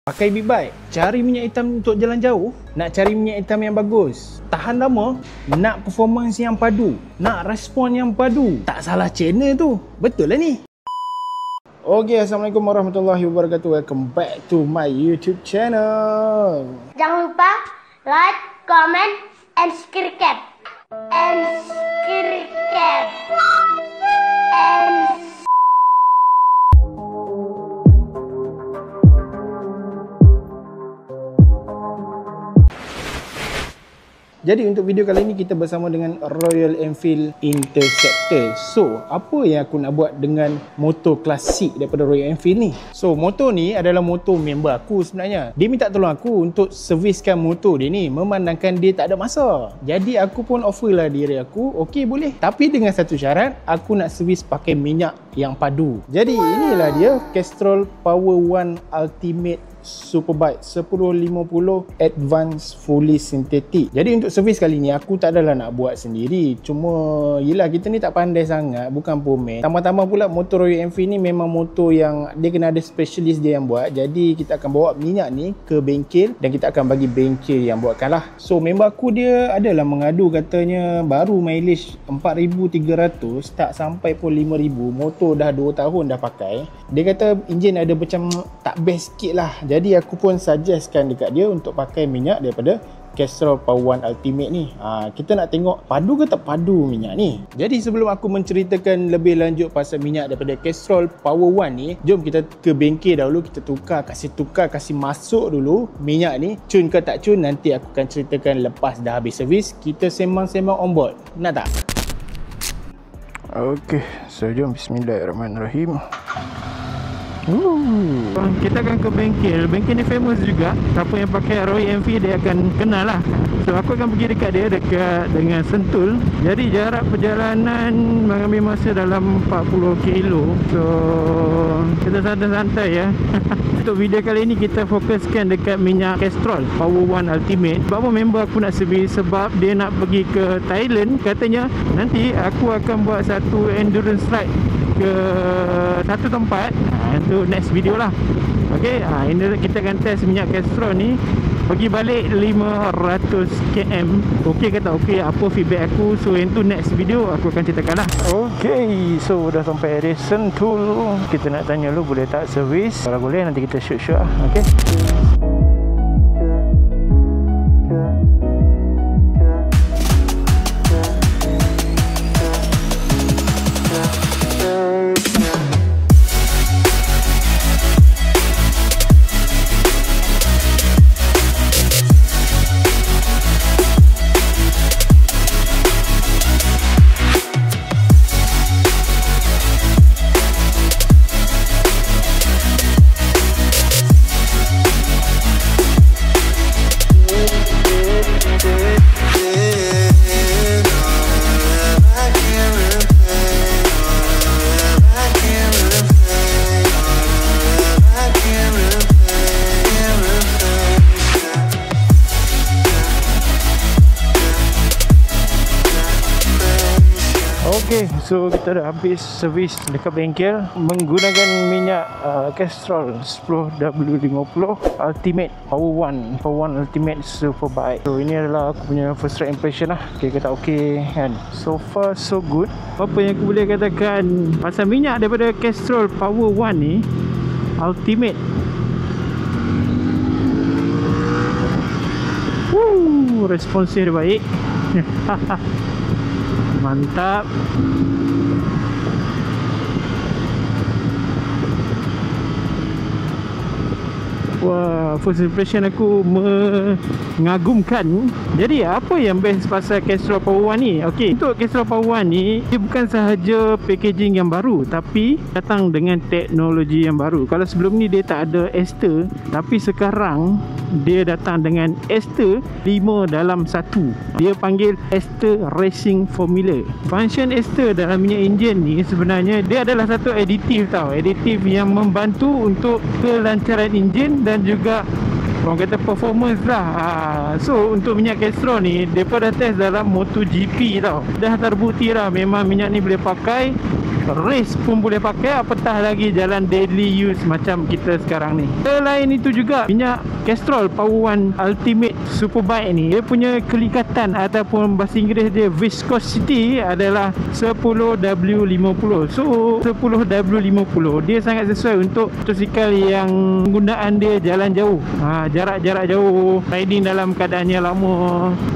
Pakai big bike, cari minyak hitam untuk jalan jauh, nak cari minyak hitam yang bagus, tahan lama, nak performance yang padu, nak respon yang padu. Tak salah channel tu. Betul lah ni. Okay, Assalamualaikum warahmatullahi wabarakatuh. Welcome back to my YouTube channel. Jangan lupa like, comment, and subscribe. Jadi untuk video kali ini kita bersama dengan Royal Enfield Interceptor. So, apa yang aku nak buat dengan motor klasik daripada Royal Enfield ni? So, motor ni adalah motor member aku sebenarnya. Dia minta tolong aku untuk serviskan motor dia ni, memandangkan dia tak ada masa. Jadi aku pun offer lah diri aku, okey boleh. Tapi dengan satu syarat, aku nak servis pakai minyak yang padu. Jadi inilah dia, Castrol Power One Ultimate Superbike 1050 Advanced Fully Synthetic. Jadi untuk servis kali ni aku tak adalah nak buat sendiri. Cuma yelah, kita ni tak pandai sangat, bukan pemain. Tambah-tambah pula motor Royal Enfield ni memang motor yang dia kena ada specialist dia yang buat. Jadi kita akan bawa minyak ni ke bengkel dan kita akan bagi bengkel yang buatkan lah. So member aku dia adalah mengadu, katanya baru mileage 4,300 tak sampai pun 5,000. Motor dah 2 tahun dah pakai. Dia kata enjin ada macam tak best sikit lah. Jadi aku pun suggestkan dekat dia untuk pakai minyak daripada Castrol Power One Ultimate ni. Kita nak tengok padu ke tak padu minyak ni. Jadi sebelum aku menceritakan lebih lanjut pasal minyak daripada Castrol Power One ni, jom kita ke bengkel dahulu. Kita kasih masuk dulu minyak ni. Cun ke tak cun, nanti aku akan ceritakan lepas dah habis servis. Kita sembang-sembang on board. Nak tak? Okay, so jom bismillahirrahmanirrahim. Kita akan ke bengkel. Bengkel ni famous juga. Siapa yang pakai Royal Enfield dia akan kenal lah. So aku akan pergi dekat dia, dekat dengan Sentul. Jadi jarak perjalanan mengambil masa dalam 40 kilo. So kita santai-santai ya. Untuk video kali ini kita fokuskan dekat minyak Castrol Power One Ultimate. Sebab apa member aku nak servis? Sebab dia nak pergi ke Thailand. Katanya nanti aku akan buat satu endurance ride ke satu tempat. Itu next video lah. Okay, ini kita akan test minyak Castrol ni pergi balik 500 km. Okey ke tak okey, apa feedback aku. So yang tu next video aku akan ceritakan lah. Okay, so dah sampai area Sentul. Kita nak tanya lu boleh tak servis. Kalau boleh nanti kita shoot lah. Okay. Okay, so kita dah habis servis dekat bengkel menggunakan minyak Castrol 10W50 Ultimate Power One Ultimate Superbike. So ini adalah aku punya first ride impression lah. Okay ke tak okay kan. So far so good. Apa yang aku boleh katakan pasal minyak daripada Castrol Power One ni Ultimate. Responsnya dia baik. Mantap. Wah, first impression aku mengagumkan. Jadi apa yang best pasal Castrol Power One ni? Okey, untuk Castrol Power One ni dia bukan sahaja packaging yang baru, tapi datang dengan teknologi yang baru. Kalau sebelum ni dia tak ada ester, tapi sekarang dia datang dengan ester 5 dalam 1. Dia panggil ester racing formula. Function ester dalam minyak enjin ni sebenarnya dia adalah satu aditif tau. Aditif yang membantu untuk kelancaran enjin dan juga orang kata performance lah. So untuk minyak Castrol ni, mereka dah test dalam MotoGP tau. Dah terbukti lah memang minyak ni boleh pakai race pun boleh pakai, apatah lagi jalan daily use macam kita sekarang ni. Selain itu juga, minyak Castrol Power One Ultimate Superbike ni, dia punya kelikatan ataupun bahasa Inggeris dia viscosity adalah 10W50. So 10W50 dia sangat sesuai untuk motosikal yang penggunaan dia jalan jauh, jarak-jarak jauh, riding dalam keadaannya lama.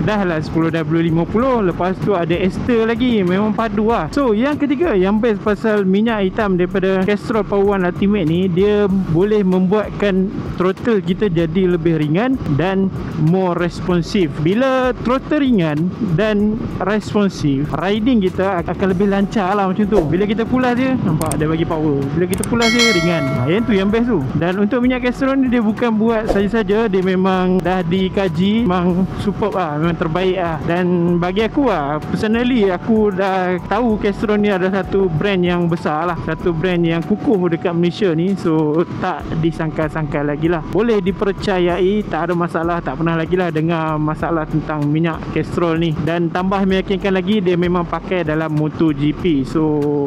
Dah lah 10W50. Lepas tu ada ester lagi, memang padu lah. So yang ketiga, yang best pasal minyak hitam daripada Castrol Power One Ultimate ni, dia boleh membuatkan throttle kita jadi lebih ringan dan more responsive. Bila throttle ringan dan responsif, riding kita akan lebih lancar lah macam tu. Bila kita pulas dia, nampak dia bagi power. Bila kita pulas dia, ringan. Yang tu yang best tu. Dan untuk minyak Castrol ni, dia bukan buat saja-saja, dia memang dah dikaji, memang superb lah, memang terbaik lah. Dan bagi aku lah, personally aku dah tahu Castrol ni ada satu brand yang besar lah, satu brand yang kukuh dekat Malaysia ni. So tak disangka-sangka lagi lah, boleh dipercayai, tak ada masalah. Tak pernah lagi lah dengar masalah tentang minyak Castrol ni. Dan tambah meyakinkan lagi, dia memang pakai dalam MotoGP. So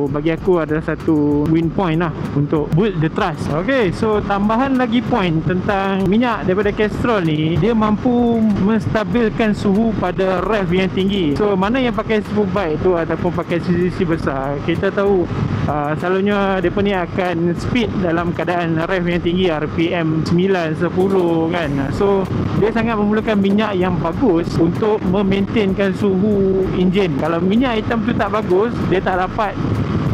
bagi aku adalah satu win point lah untuk build the trust. Okay, so tambahan lagi point tentang minyak daripada Castrol ni, dia mampu menstabilkan suhu pada rev yang tinggi. So mana yang pakai Superbike tu ataupun pakai CCC besar, kita tahu selalunya mereka ni akan speed dalam keadaan rev yang tinggi, RPM 9, 10 kan. So dia sangat memerlukan minyak yang bagus untuk memaintainkan suhu enjin. Kalau minyak hitam tu tak bagus, dia tak dapat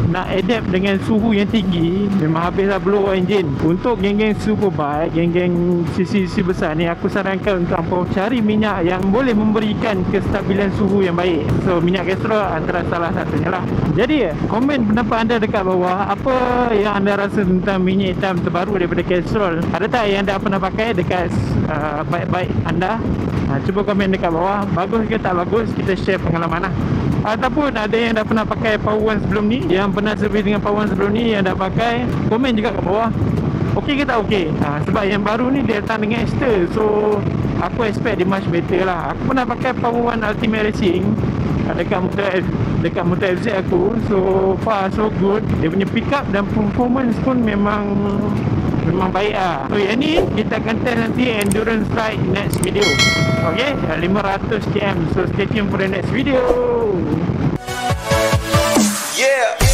nak adapt dengan suhu yang tinggi, memang habislah blow engine. Untuk geng-geng Superbike, geng-geng CCC besar ni, aku sarankan untuk hampa cari minyak yang boleh memberikan kestabilan suhu yang baik. So minyak Castrol antara salah satunya lah. Jadi komen pendapat anda dekat bawah, apa yang anda rasa tentang minyak hitam terbaru daripada Castrol. Ada tak yang anda pernah pakai dekat bike-bike anda? Cuba komen dekat bawah, bagus ke tak bagus, kita share pengalaman lah. Ataupun ada yang dah pernah pakai Power One sebelum ni, yang pernah servis dengan Power One sebelum ni, yang dah pakai, komen juga kat bawah, okey ke tak okey. Sebab yang baru ni dia datang dengan ester, so aku expect dia much better lah. Aku pernah pakai Power One Ultimate Racing dekat Motor FZ aku, so far so good. Dia punya pick up dan performance pun memang baik lah. So yang ni kita akan test nanti endurance ride next video. Okay, 500 km. So stay tuned for the next video. Yeah.